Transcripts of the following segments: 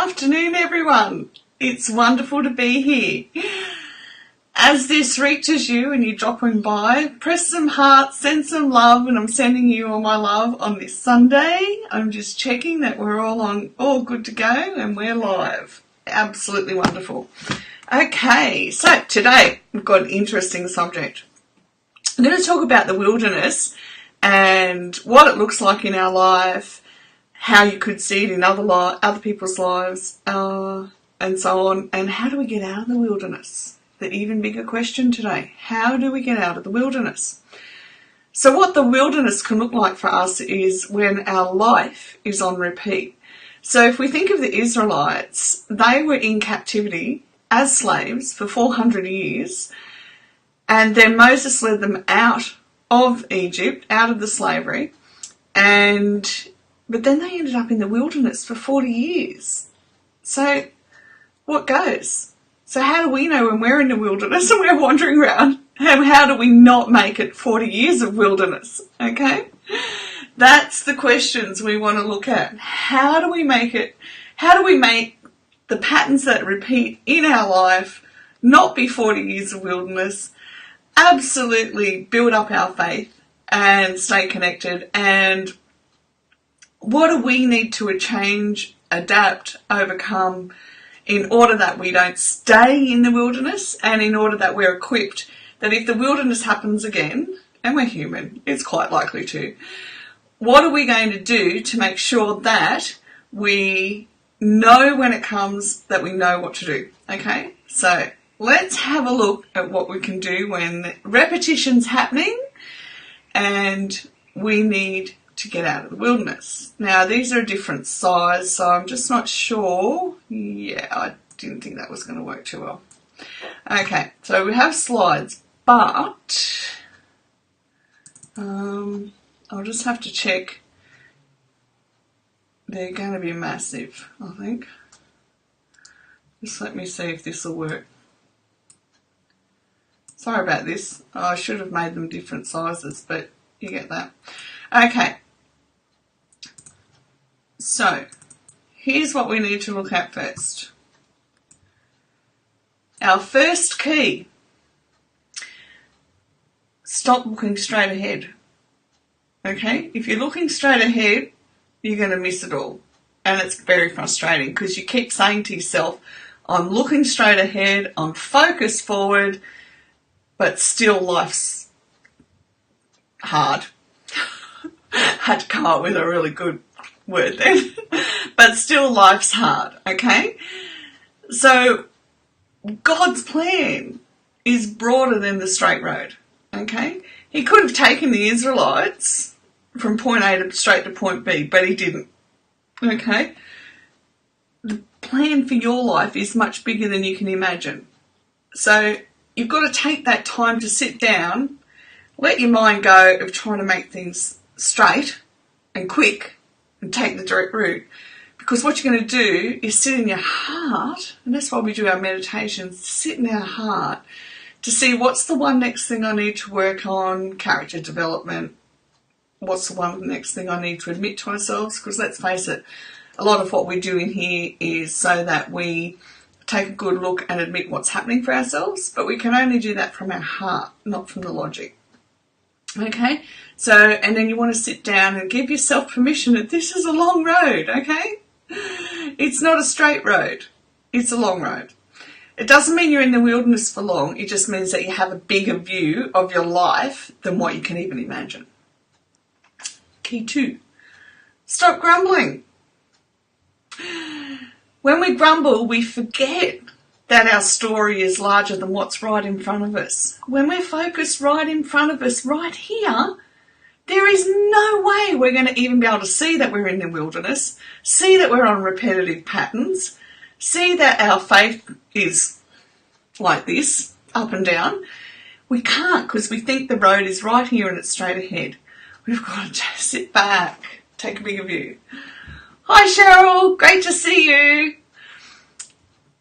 afternoon, everyone. It's wonderful to be here. As this reaches you and you're dropping by, press some hearts, send some love, and I'm sending you all my love on this Sunday. I'm just checking that we're all good to go and we're live. Absolutely wonderful. Okay, so today we've got an interesting subject. I'm going to talk about the wilderness and what it looks like in our life, how you could see it in other people's lives, and so on, and how do we get out of the wilderness? The even bigger question today, how do we get out of the wilderness? So what the wilderness can look like for us is when our life is on repeat. So if we think of the Israelites, they were in captivity as slaves for 400 years, and then Moses led them out of Egypt, out of the slavery, but then they ended up in the wilderness for 40 years. So what goes? So how do we know when we're in the wilderness and we're wandering around? And how do we not make it 40 years of wilderness? Okay? That's the questions we want to look at. How do we make the patterns that repeat in our life not be 40 years of wilderness, absolutely build up our faith and stay connected? And what do we need to change, adapt, overcome in order that we don't stay in the wilderness, and in order that we're equipped that if the wilderness happens again, and we're human, it's quite likely to, what are we going to do to make sure that we know when it comes, that we know what to do? Okay, so let's have a look at what we can do when repetition's happening and we need to get out of the wilderness. Now, these are a different size, so I'm just not sure. Yeah, I didn't think that was going to work too well. Okay, so we have slides, but I'll just have to check. They're going to be massive, I think. Just let me see if this will work. Sorry about this. I should have made them different sizes, but you get that. Okay. So, here's what we need to look at first. Our first key, stop looking straight ahead. Okay? If you're looking straight ahead, you're going to miss it all. And it's very frustrating because you keep saying to yourself, I'm looking straight ahead, I'm focused forward, but still life's hard. Had to come up with a really good word then. But still life's hard, okay? So God's plan is broader than the straight road, okay? He could have taken the Israelites from point A straight to point B, but he didn't, okay? The plan for your life is much bigger than you can imagine. So you've got to take that time to sit down, let your mind go of trying to make things straight and quick and take the direct route. Because what you're going to do is sit in your heart, and that's why we do our meditations, sit in our heart to see what's the one next thing I need to work on, character development, what's the one next thing I need to admit to ourselves. Because let's face it, a lot of what we do in here is so that we take a good look and admit what's happening for ourselves, but we can only do that from our heart, not from the logic. Okay, so, and then you want to sit down and give yourself permission that this is a long road, okay? It's not a straight road, it's a long road. It doesn't mean you're in the wilderness for long, it just means that you have a bigger view of your life than what you can even imagine. Key 2, stop grumbling. When we grumble, we forget that our story is larger than what's right in front of us. When we're focused right in front of us, right here, there is no way we're going to even be able to see that we're in the wilderness, see that we're on repetitive patterns, see that our faith is like this, up and down. We can't, because we think the road is right here and it's straight ahead. We've got to just sit back, take a bigger view. Hi Cheryl, great to see you.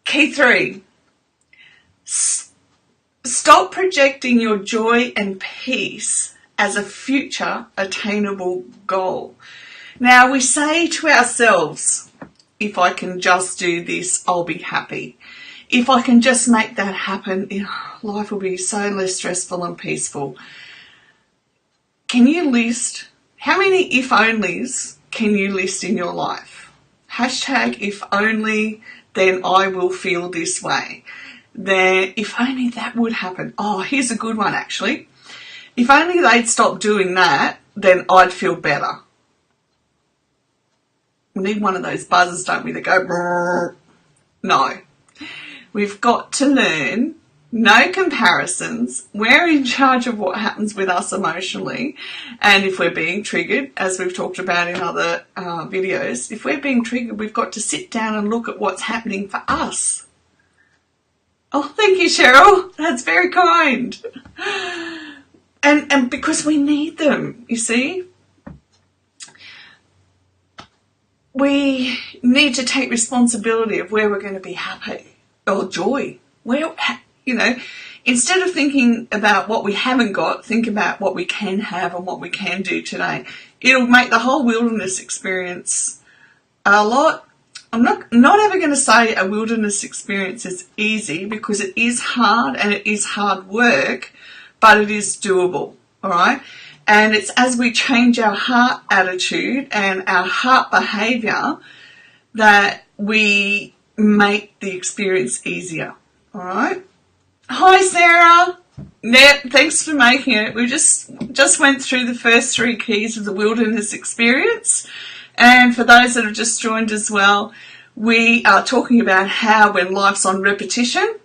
Key 3, stop projecting your joy and peace as a future attainable goal. Now we say to ourselves, if I can just do this, I'll be happy. If I can just make that happen, life will be so less stressful and peaceful. Can you list, how many if onlys can you list in your life? Hashtag if only, then I will feel this way. Then if only that would happen. Oh, here's a good one actually. If only they'd stop doing that, then I'd feel better. We need one of those buzzers, don't we, that go brrr. No. We've got to learn no comparisons. We're in charge of what happens with us emotionally. And if we're being triggered, as we've talked about in other videos, if we're being triggered, we've got to sit down and look at what's happening for us. Oh, thank you, Cheryl. That's very kind. And because we need them, you see. We need to take responsibility of where we're going to be happy or joy. Where, you know, instead of thinking about what we haven't got, think about what we can have and what we can do today. It'll make the whole wilderness experience a lot. I'm not ever going to say a wilderness experience is easy, because it is hard and it is hard work, but it is doable, all right? And it's as we change our heart attitude and our heart behaviour that we make the experience easier, all right? Hi, Sarah. Thanks for making it. We just went through the first 3 keys of the wilderness experience. And for those that have just joined as well, we are talking about how when life's on repetition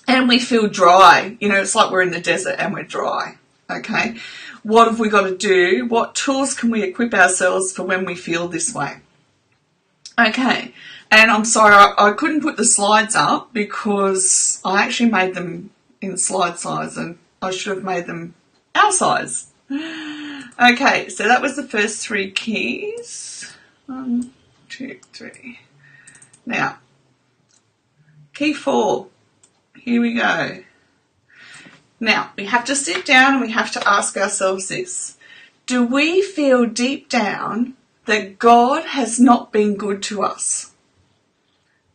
and we feel dry, you know, it's like we're in the desert and we're dry, okay? What have we got to do? What tools can we equip ourselves for when we feel this way? Okay, and I'm sorry, I couldn't put the slides up because I actually made them in slide size and I should have made them our size. Okay, so that was the first 3 keys. 1, 2, 3. Now, key 4. Here we go. Now, we have to sit down and we have to ask ourselves this. Do we feel deep down that God has not been good to us?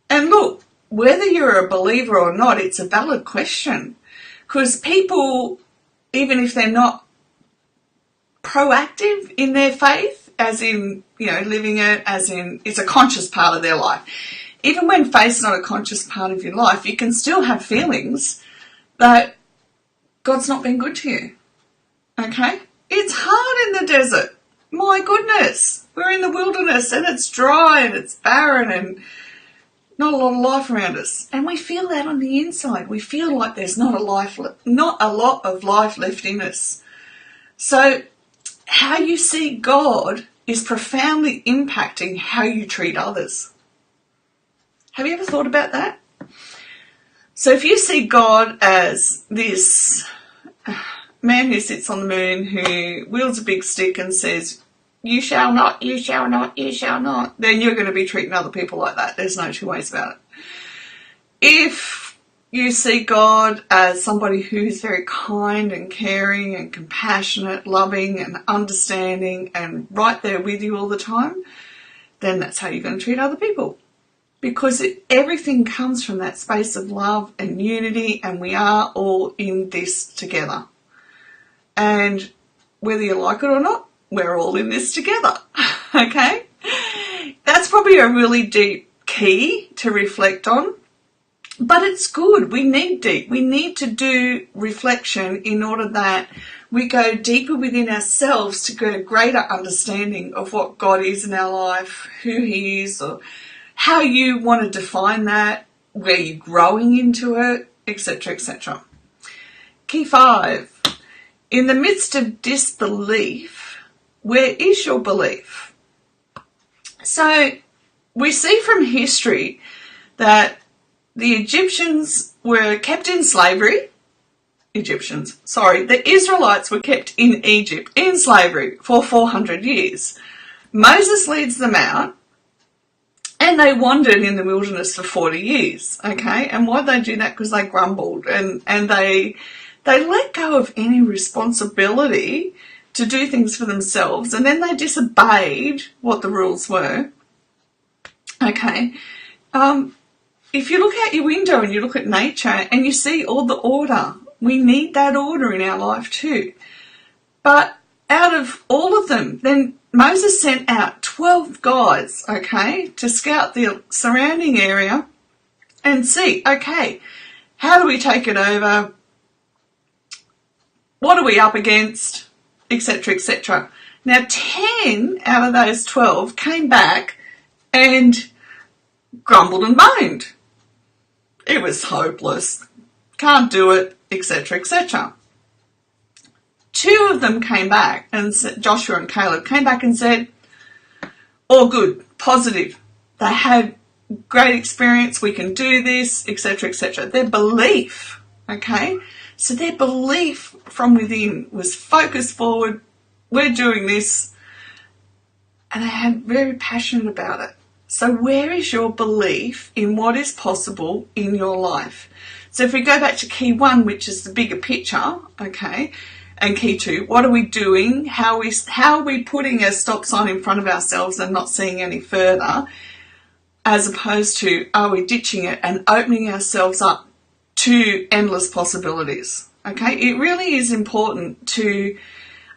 And look, whether you're a believer or not, it's a valid question. Because people, even if they're not proactive in their faith, as in, you know, living it, as in it's a conscious part of their life. Even when faith's not a conscious part of your life, you can still have feelings that God's not been good to you, okay? It's hard in the desert. My goodness, we're in the wilderness and it's dry and it's barren and not a lot of life around us. And we feel that on the inside. We feel like there's not a lot of life left in us. So how you see God is profoundly impacting how you treat others. Have you ever thought about that? So if you see God as this man who sits on the moon, who wields a big stick and says, you shall not, you shall not, you shall not, then you're going to be treating other people like that. There's no 2 ways about it. If you see God as somebody who's very kind and caring and compassionate, loving and understanding and right there with you all the time, then that's how you're going to treat other people. Because everything comes from that space of love and unity, and we are all in this together. And whether you like it or not, we're all in this together, okay? That's probably a really deep key to reflect on, but it's good. We need deep. We need to do reflection in order that we go deeper within ourselves to get a greater understanding of what God is in our life, who He is, or how you want to define that, where you're growing into it, etc., etc. Key 5. In the midst of disbelief, where is your belief? So we see from history that the Egyptians were kept in slavery. The Israelites were kept in Egypt in slavery for 400 years. Moses leads them out. And they wandered in the wilderness for 40 years, okay? And why'd they do that? Because they grumbled and they let go of any responsibility to do things for themselves, and then they disobeyed what the rules were. Okay. If you look out your window and you look at nature and you see all the order, we need that order in our life too. But out of all of them, then Moses sent out 12 guys, okay, to scout the surrounding area and see, okay, how do we take it over? What are we up against? Etc., etc. Now, 10 out of those 12 came back and grumbled and moaned. It was hopeless. Can't do it, etc., etc. 2 of them came back, and Joshua and Caleb came back and said, all good, positive. They had great experience, we can do this, etc., etc. Their belief, okay? So their belief from within was focused forward, we're doing this, and they had very passionate about it. So where is your belief in what is possible in your life? So if we go back to key 1, which is the bigger picture, okay, and key 2, what are we doing? How are we putting a stop sign in front of ourselves and not seeing any further, as opposed to are we ditching it and opening ourselves up to endless possibilities? Okay, it really is important to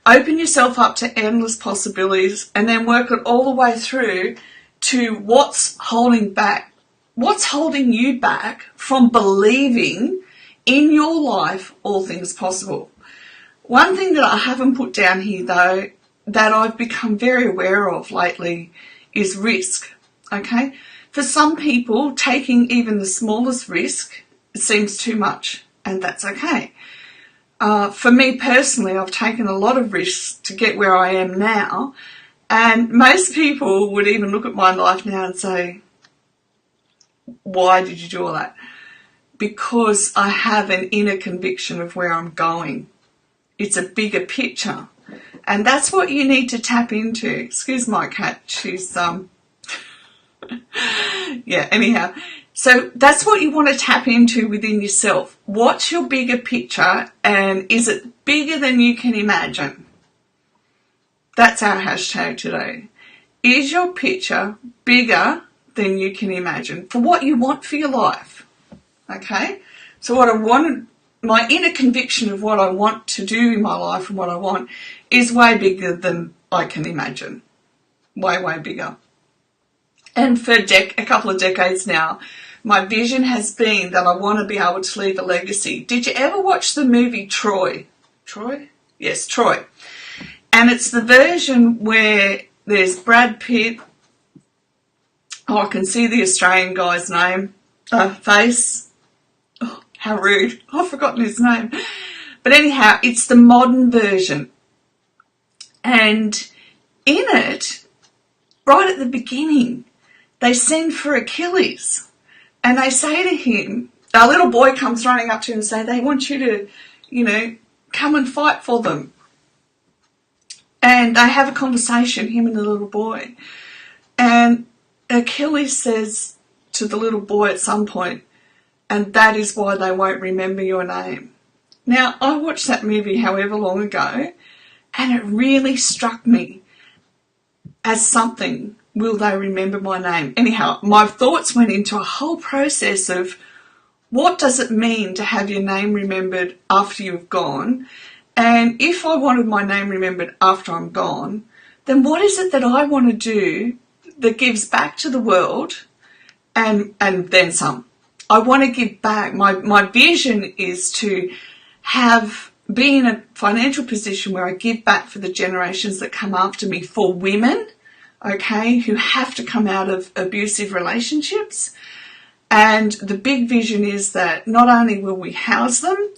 open yourself up to endless possibilities and then work it all the way through to what's holding you back from believing in your life all things possible. One thing that I haven't put down here though, that I've become very aware of lately, is risk, okay? For some people, taking even the smallest risk seems too much, and that's okay. For me personally, I've taken a lot of risks to get where I am now, and most people would even look at my life now and say, why did you do all that? Because I have an inner conviction of where I'm going. It's a bigger picture, and that's what you need to tap into. Excuse my cat, she's yeah, anyhow. So that's what you want to tap into within yourself. What's your bigger picture, and is it bigger than you can imagine? That's our hashtag today. Is your picture bigger than you can imagine for what you want for your life? Okay? So what I want, my inner conviction of what I want to do in my life and what I want is way bigger than I can imagine. Way, way bigger. And for a couple of decades now, my vision has been that I want to be able to leave a legacy. Did you ever watch the movie Troy? Troy? Yes, Troy. And it's the version where there's Brad Pitt. Oh, I can see the Australian guy's name. Face. Oh, how rude. I've forgotten his name. But anyhow, it's the modern version. And in it, right at the beginning, they send for Achilles. And they say to him, a little boy comes running up to him and say, they want you to, come and fight for them. And they have a conversation, him and the little boy. And Achilles says to the little boy at some point, and that is why they won't remember your name. Now, I watched that movie however long ago, and it really struck me as something, will they remember my name? Anyhow, my thoughts went into a whole process of what does it mean to have your name remembered after you've gone? And if I wanted my name remembered after I'm gone, then what is it that I want to do that gives back to the world and then some? I want to give back. My vision is to be in a financial position where I give back for the generations that come after me, for women, okay, who have to come out of abusive relationships. And the big vision is that not only will we house them,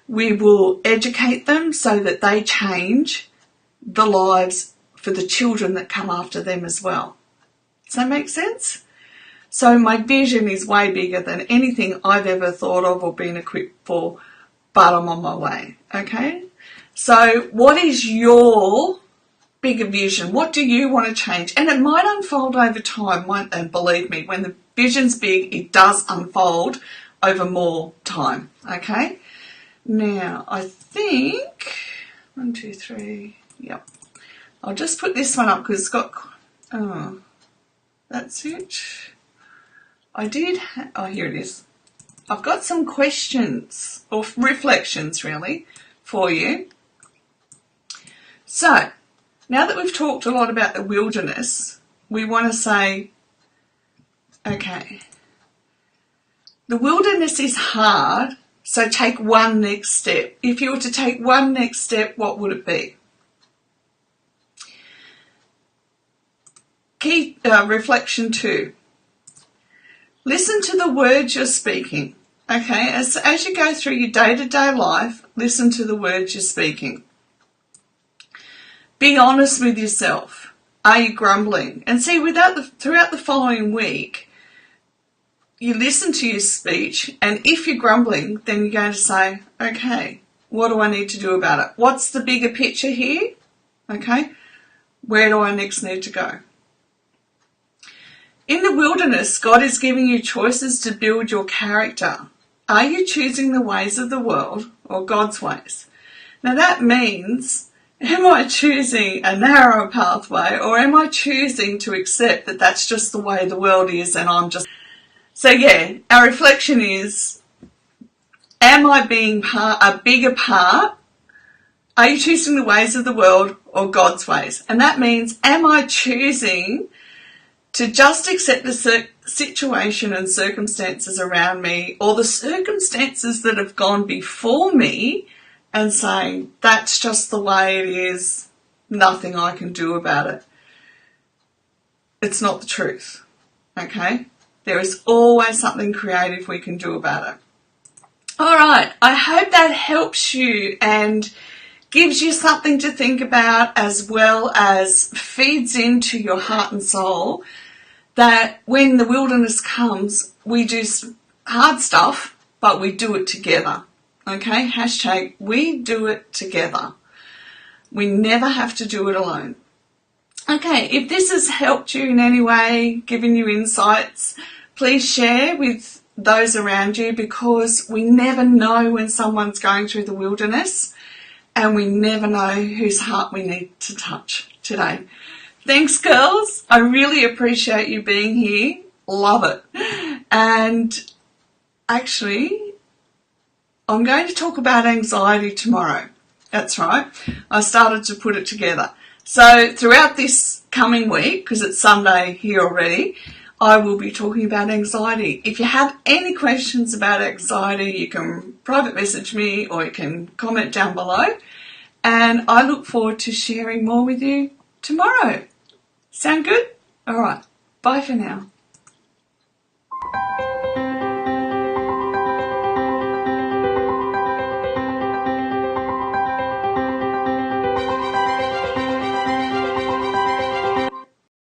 we will educate them so that they change the lives for the children that come after them as well. Does that make sense? So my vision is way bigger than anything I've ever thought of or been equipped for, but I'm on my way, okay? So what is your bigger vision? What do you want to change? And it might unfold over time, and believe me, when the vision's big, it does unfold over more time, okay? Now, I think, 1, 2, 3, yep. I'll just put this one up because it's got, that's it. here it is. I've got some questions, or reflections really, for you. So, now that we've talked a lot about the wilderness, we want to say, okay, the wilderness is hard, so take one next step. If you were to take one next step, what would it be? Key reflection 2. Listen to the words you're speaking. Okay, as you go through your day-to-day life, listen to the words you're speaking. Be honest with yourself. Are you grumbling? And see, throughout the following week, you listen to your speech, and if you're grumbling, then you're going to say, okay, what do I need to do about it? What's the bigger picture here? Okay, where do I next need to go? In the wilderness, God is giving you choices to build your character. Are you choosing the ways of the world or God's ways? Now that means, am I choosing a narrow pathway, or am I choosing to accept that that's just the way the world is and I'm just... So yeah, our reflection is, am I being a bigger part? Are you choosing the ways of the world or God's ways? And that means, am I choosing to just accept the situation and circumstances around me, or the circumstances that have gone before me, and saying, that's just the way it is, nothing I can do about it? It's not the truth, okay? There is always something creative we can do about it. All right, I hope that helps you and gives you something to think about, as well as feeds into your heart and soul, that when the wilderness comes, we do hard stuff, but we do it together. Okay, hashtag we do it together. We never have to do it alone. Okay, if this has helped you in any way, given you insights, please share with those around you, because we never know when someone's going through the wilderness, and we never know whose heart we need to touch today. Thanks, girls. I really appreciate you being here. Love it. And actually, I'm going to talk about anxiety tomorrow. That's right. I started to put it together. So throughout this coming week, because it's Sunday here already, I will be talking about anxiety. If you have any questions about anxiety, you can private message me or you can comment down below. And I look forward to sharing more with you tomorrow. Sound good? All right. Bye for now.